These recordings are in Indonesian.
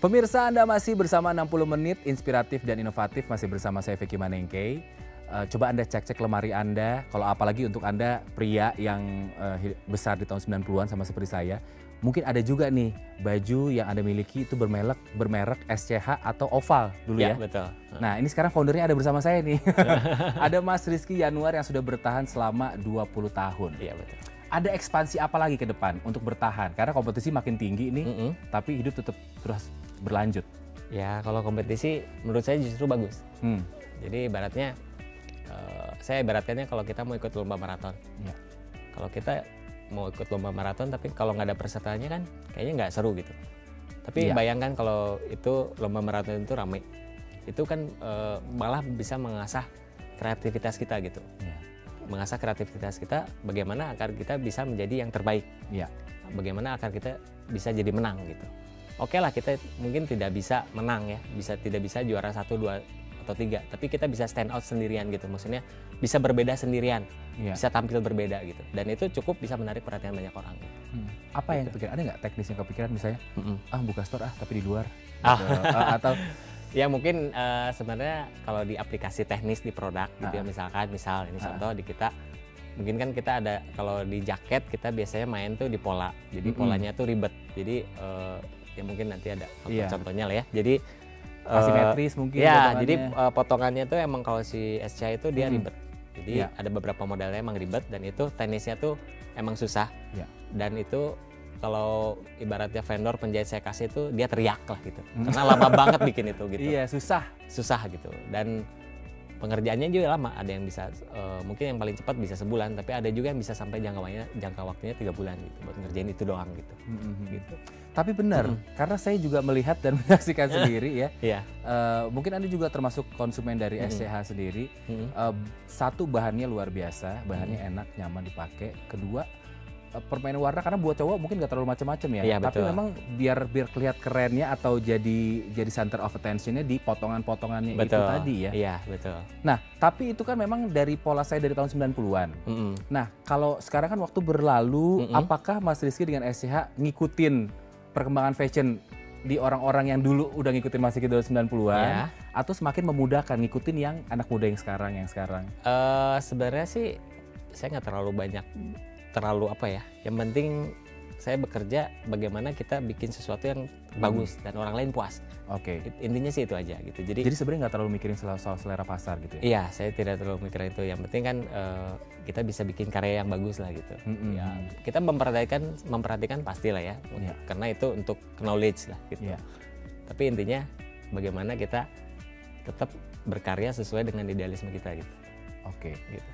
Pemirsa, Anda masih bersama 60 menit inspiratif dan inovatif, masih bersama saya Vicky Manengke. Coba Anda cek-cek lemari Anda, kalau apalagi untuk Anda pria yang besar di tahun 90-an sama seperti saya. Mungkin ada juga nih baju yang Anda miliki itu bermerek SCH atau Oval dulu ya. Betul. Nah, ini sekarang foundernya ada bersama saya nih. Ada Mas Rizky Yanuar yang sudah bertahan selama 20 tahun. Iya, betul. Ada ekspansi apa lagi ke depan untuk bertahan? Karena kompetisi makin tinggi nih, tapi hidup tetap terus berlanjut. Ya, kalau kompetisi menurut saya justru bagus. Jadi ibaratnya, saya ibaratkannya kalau kita mau ikut lomba maraton. Ya. Kalau kita mau ikut lomba maraton, tapi kalau nggak ada pesertanya kan kayaknya nggak seru gitu. Tapi bayangkan kalau itu lomba maraton itu rame. Itu kan malah bisa mengasah kreativitas kita gitu. Ya. Mengasah kreativitas kita, bagaimana agar kita bisa menjadi yang terbaik. Ya. Bagaimana agar kita bisa jadi menang gitu. Oke lah, kita mungkin tidak bisa menang ya, tidak bisa juara 1, 2, atau 3, tapi kita bisa stand out sendirian gitu. Maksudnya bisa berbeda sendirian, bisa tampil berbeda gitu. Dan itu cukup bisa menarik perhatian banyak orang. Gitu. Apa yang kepikiran? Ada nggak teknis yang kepikiran misalnya? Buka store tapi di luar. Atau ya mungkin sebenarnya kalau di aplikasi teknis di produk gitu ya, misal ini contoh di kita, mungkin kan kita ada, kalau di jaket kita biasanya main tuh di pola. Jadi polanya tuh ribet. Jadi ya mungkin nanti ada contohnya lah ya. Jadi asimetris mungkin. Ya, jadi potongannya tuh emang kalau si SCH itu dia ribet. Jadi ada beberapa modelnya emang ribet, dan itu teknisnya tuh emang susah. Dan itu kalau ibaratnya vendor penjahit saya kasih itu dia teriak lah gitu. Karena lama banget bikin itu gitu. Iya, susah gitu. Dan pengerjaannya juga lama. Ada yang bisa mungkin yang paling cepat bisa sebulan, tapi ada juga yang bisa sampai jangka waktunya 3 bulan gitu buat ngerjain itu doang gitu. Gitu. Tapi benar, karena saya juga melihat dan menyaksikan sendiri ya. Iya. Mungkin Anda juga termasuk konsumen dari SCH sendiri. Satu, bahannya luar biasa, bahannya enak, nyaman dipakai. Kedua, permainan warna, karena buat cowok mungkin nggak terlalu macam-macam ya. Iya, tapi betul. memang biar kelihatan kerennya atau jadi center of attention-nya di potongan-potongannya itu tadi ya. Iya, betul. Nah, tapi itu kan memang dari pola saya dari tahun 90-an. Nah, kalau sekarang kan waktu berlalu, apakah Mas Rizky dengan SCH ngikutin perkembangan fashion di orang-orang yang dulu udah ngikutin Mas Rizky dari 90-an, atau semakin memudahkan ngikutin yang anak muda yang sekarang? Sebenarnya sih saya nggak terlalu apa ya. Yang penting saya bekerja bagaimana kita bikin sesuatu yang bagus dan orang lain puas. Oke. Intinya sih itu aja gitu. Jadi sebenarnya nggak terlalu mikirin soal selera pasar gitu ya? Iya, saya tidak terlalu mikirin itu. Yang penting kan kita bisa bikin karya yang bagus lah gitu. Ya, kita memperhatikan pastilah ya. Karena itu untuk knowledge lah gitu. Tapi intinya bagaimana kita tetap berkarya sesuai dengan idealisme kita gitu. Oke. Gitu.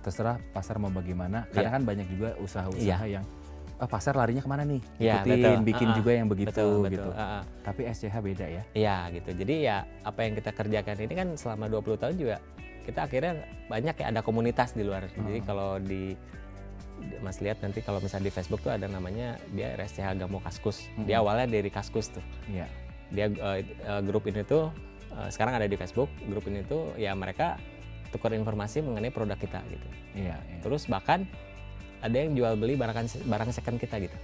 Terserah pasar mau bagaimana, karena kan banyak juga usaha-usaha yang pasar larinya kemana nih, bikin juga yang begitu gitu. Tapi SCH beda ya? Iya gitu, jadi ya apa yang kita kerjakan ini kan selama 20 tahun juga kita akhirnya banyak ya, ada komunitas di luar. Jadi kalau Mas lihat nanti kalau misalnya di Facebook tuh ada namanya, dia SCH Gamo Kaskus. Dia awalnya dari Kaskus tuh. Dia grup ini tuh sekarang ada di Facebook. Grup ini tuh ya mereka tukar informasi mengenai produk kita gitu. Terus bahkan ada yang jual beli barang second kita gitu.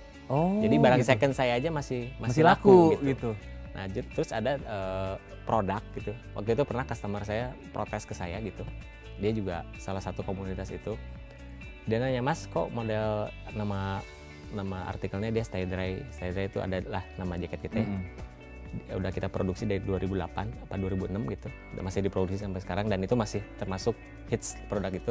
Jadi barang second saya aja masih laku gitu. Nah, terus ada produk gitu. Waktu itu pernah customer saya protes ke saya gitu. Dia juga salah satu komunitas itu. Dia nanya, "Mas, kok model nama artikelnya dia Stay Dry. Stay Dry itu adalah nama jaket kita ya. Udah kita produksi dari 2008 apa 2006 gitu, udah masih diproduksi sampai sekarang, dan itu masih termasuk hits produk itu.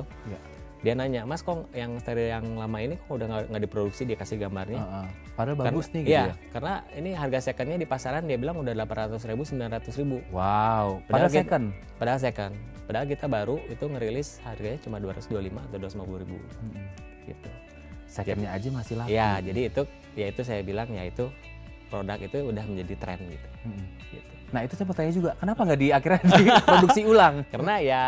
Dia nanya, "Mas, kok yang steril yang lama ini kok udah nggak diproduksi?" Dia kasih gambarnya. Padahal bagus nih gitu ya? Karena ini harga secondnya di pasaran dia bilang udah 800.000, 900.000. Wow, padahal second? Padahal second. Padahal kita baru itu ngerilis harganya cuma 225 atau 250.000 gitu. Secondnya aja masih laku? Ya, jadi itu saya bilang ya itu produk itu udah menjadi tren gitu. Gitu. Nah, itu saya mau tanya juga, kenapa nggak akhirnya diproduksi ulang? Karena ya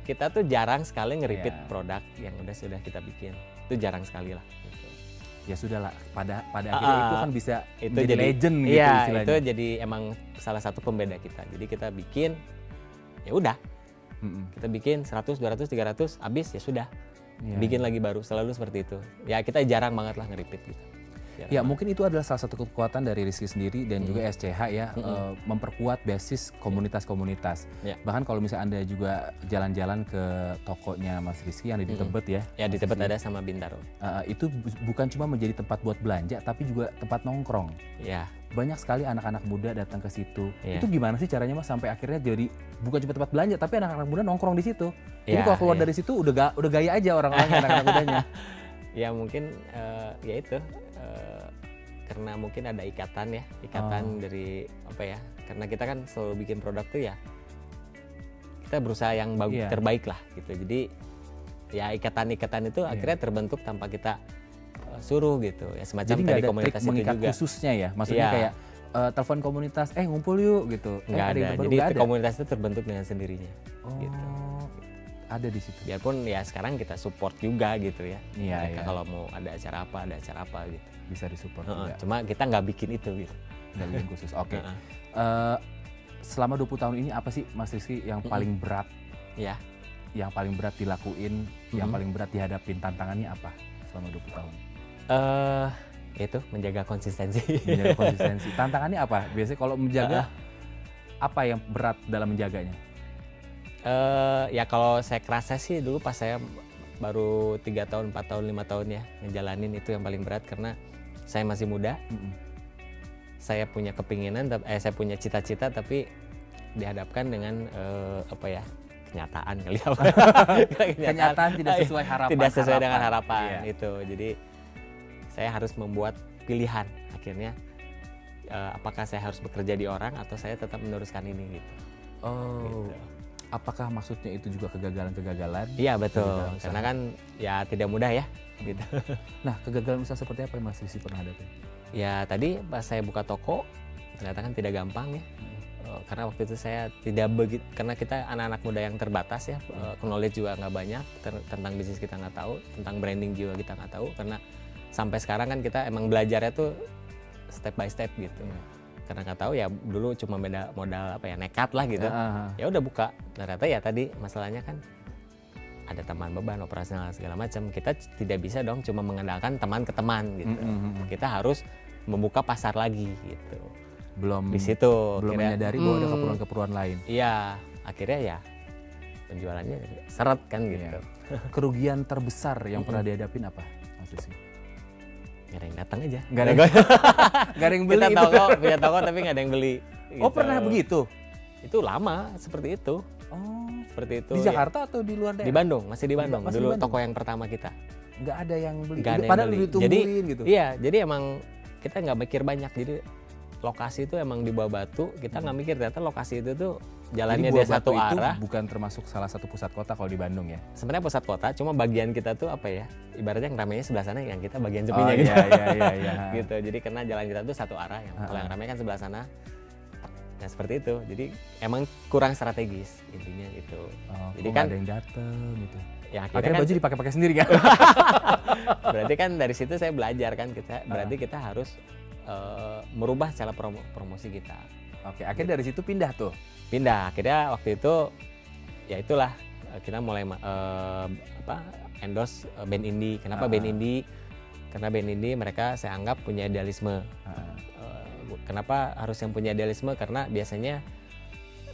kita tuh jarang sekali nge-repeat produk yang sudah kita bikin. Itu jarang sekali lah. Gitu. Ya sudah lah, pada akhirnya itu kan bisa itu jadi legend gitu istilahnya. Itu jadi emang salah satu pembeda kita. Jadi kita bikin, ya udah. Kita bikin 100, 200, 300, habis ya sudah. Bikin lagi baru, selalu seperti itu. Ya kita jarang banget lah nge-repeat gitu. Ya mungkin itu adalah salah satu kekuatan dari Rizky sendiri dan juga SCH ya, memperkuat basis komunitas-komunitas. Bahkan kalau misalnya Anda juga jalan-jalan ke tokonya Mas Rizky yang ada di Tebet ya. Ya di Tebet ada sama Bintaro. Itu bukan cuma menjadi tempat buat belanja tapi juga tempat nongkrong. Ya. Banyak sekali anak-anak muda datang ke situ. Itu gimana sih caranya Mas sampai akhirnya jadi bukan cuma tempat belanja tapi anak-anak muda nongkrong di situ. Jadi kalau keluar dari situ udah gaya aja orang-orang anak-anak mudanya. Ya mungkin ya itu karena mungkin ada ikatan dari apa ya, karena kita kan selalu bikin produk tuh ya kita berusaha yang terbaik lah gitu. Jadi ya ikatan-ikatan itu akhirnya terbentuk tanpa kita suruh gitu ya, semacam jadi tadi komunitas itu mengikat juga khususnya ya, maksudnya kayak telepon komunitas ngumpul yuk gitu. Nggak ada, jadi komunitas itu terbentuk dengan sendirinya. Gitu. Ada di situ. Biarpun ya sekarang kita support juga gitu ya. Iya. Kalau mau ada acara apa gitu. Bisa disupport juga. Cuma kita nggak bikin itu gitu. Nggak bikin khusus. Oke. Selama 20 tahun ini apa sih Mas Rizky yang paling berat? Ya. Yang paling berat dilakuin, yang paling berat dihadapin, tantangannya apa selama 20 tahun? Itu menjaga konsistensi. Menjaga konsistensi. Tantangannya apa? Biasanya kalau menjaga apa yang berat dalam menjaganya? Ya kalau saya kerasa sih dulu pas saya baru 3 tahun, 4 tahun, 5 tahun ya ngejalanin, itu yang paling berat karena saya masih muda. Saya punya kepinginan, saya punya cita-cita tapi dihadapkan dengan kenyataan kali apa. Kenyataan tidak sesuai harapan. Tidak sesuai dengan harapan itu. Jadi saya harus membuat pilihan akhirnya, apakah saya harus bekerja di orang atau saya tetap meneruskan ini gitu. Gitu. Apakah maksudnya itu juga kegagalan-kegagalan? Iya betul, karena kan ya tidak mudah ya gitu. Nah, kegagalan usaha seperti apa yang Mas Rizky pernah hadapi? Ya tadi pas saya buka toko ternyata kan tidak gampang ya. Karena waktu itu saya tidak begitu, karena kita anak-anak muda yang terbatas ya, knowledge juga nggak banyak tentang bisnis, kita nggak tahu, tentang branding juga kita nggak tahu, karena sampai sekarang kan kita emang belajarnya tuh step by step gitu. Karena nggak tahu ya, dulu cuma beda modal nekat lah gitu. Ya udah buka, ternyata ya tadi masalahnya kan ada tambahan beban operasional segala macam. Kita tidak bisa dong cuma mengandalkan teman ke teman gitu. Kita harus membuka pasar lagi gitu. Belum di situ belum menyadari bahwa ada keperluan-keperluan lain. Iya, akhirnya ya penjualannya seret kan gitu. Kerugian terbesar yang pernah dihadapin apa, Mas Rizky? Gak ada yang datang aja. Gak ada yang beli. Kita punya toko tapi gak ada yang beli. Oh gitu. Pernah begitu? Itu lama seperti itu. Oh. Seperti itu. Di Jakarta atau di luar daerah? Di Bandung, masih di Bandung. Masih dulu di Bandung. Toko yang pertama kita. Gak ada yang beli. Padahal ditungguin gitu. Iya, jadi emang kita nggak mikir banyak. Jadi lokasi itu emang di bawah batu. Kita nggak mikir ternyata lokasi itu tuh jalannya dia satu arah. Bukan termasuk salah satu pusat kota kalau di Bandung ya? Sebenarnya pusat kota, cuma bagian kita tuh apa ya? Ibaratnya yang ramainya sebelah sana, yang kita bagian sepinya gitu. Iya. Gitu. Jadi karena jalan kita tuh satu arah, kalau yang ramai kan sebelah sana. Nah seperti itu. Jadi emang kurang strategis intinya gitu. Jadi kan ada yang dateng gitu. Ya, akhirnya baju dipakai-pakai sendiri kan? Berarti kan dari situ saya belajar kan, berarti kita harus merubah cara promosi kita. Oke, akhirnya dari situ pindah tuh. Pindah, akhirnya waktu itu ya itulah kita mulai endorse band indie. Kenapa band indie? Karena band indie mereka saya anggap punya idealisme. Kenapa harus yang punya idealisme? Karena biasanya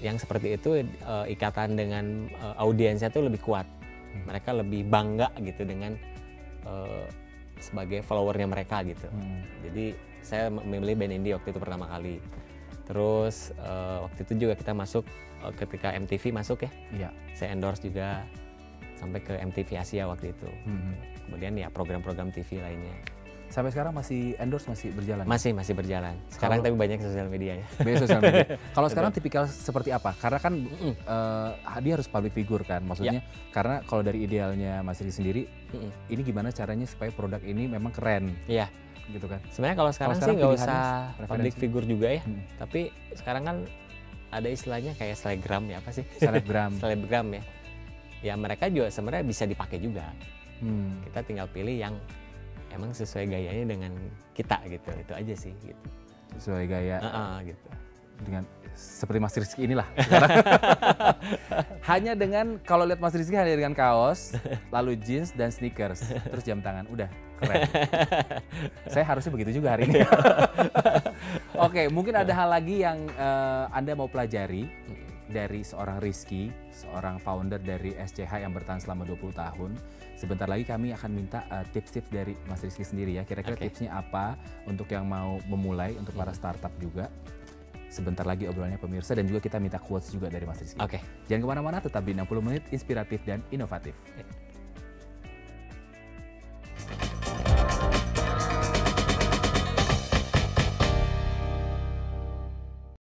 yang seperti itu ikatan dengan audiensnya tuh lebih kuat. Mereka lebih bangga gitu dengan sebagai followernya mereka gitu. Jadi saya memilih band indie waktu itu pertama kali. Terus waktu itu juga kita masuk ketika MTV masuk ya. Iya. Saya endorse juga sampai ke MTV Asia waktu itu. Kemudian ya program-program TV lainnya. Sampai sekarang masih endorse, masih berjalan? Masih berjalan. Sekarang tapi banyak sosial media ya. Banyak sosial media. Kalau sekarang tipikal seperti apa? Karena kan dia harus public figure kan, maksudnya karena kalau dari idealnya Mas Rizky sendiri, ini gimana caranya supaya produk ini memang keren? Iya. Gitu kan? Sebenarnya kalau sekarang sih nggak usah public figure juga ya, tapi sekarang kan ada istilahnya kayak selebgram ya, apa sih? Selebgram. Selebgram ya. Ya mereka juga sebenarnya bisa dipakai juga. Kita tinggal pilih yang emang sesuai gayanya dengan kita gitu, itu aja sih gitu. Sesuai gaya gitu. Dengan seperti Mas Rizky inilah sekarang. Hanya dengan, kalau lihat Mas Rizky hanya dengan kaos, lalu jeans dan sneakers, terus jam tangan, udah keren. Saya harusnya begitu juga hari ini. Oke, mungkin ada hal lagi yang Anda mau pelajari dari seorang Rizky, seorang founder dari SCH yang bertahan selama 20 tahun. Sebentar lagi kami akan minta tips-tips dari Mas Rizky sendiri ya. Kira-kira tipsnya apa untuk yang mau memulai, untuk para startup juga. Sebentar lagi obrolannya pemirsa, dan juga kita minta quotes juga dari Mas Rizky. Jangan kemana-mana, tetap di 60 menit inspiratif dan inovatif.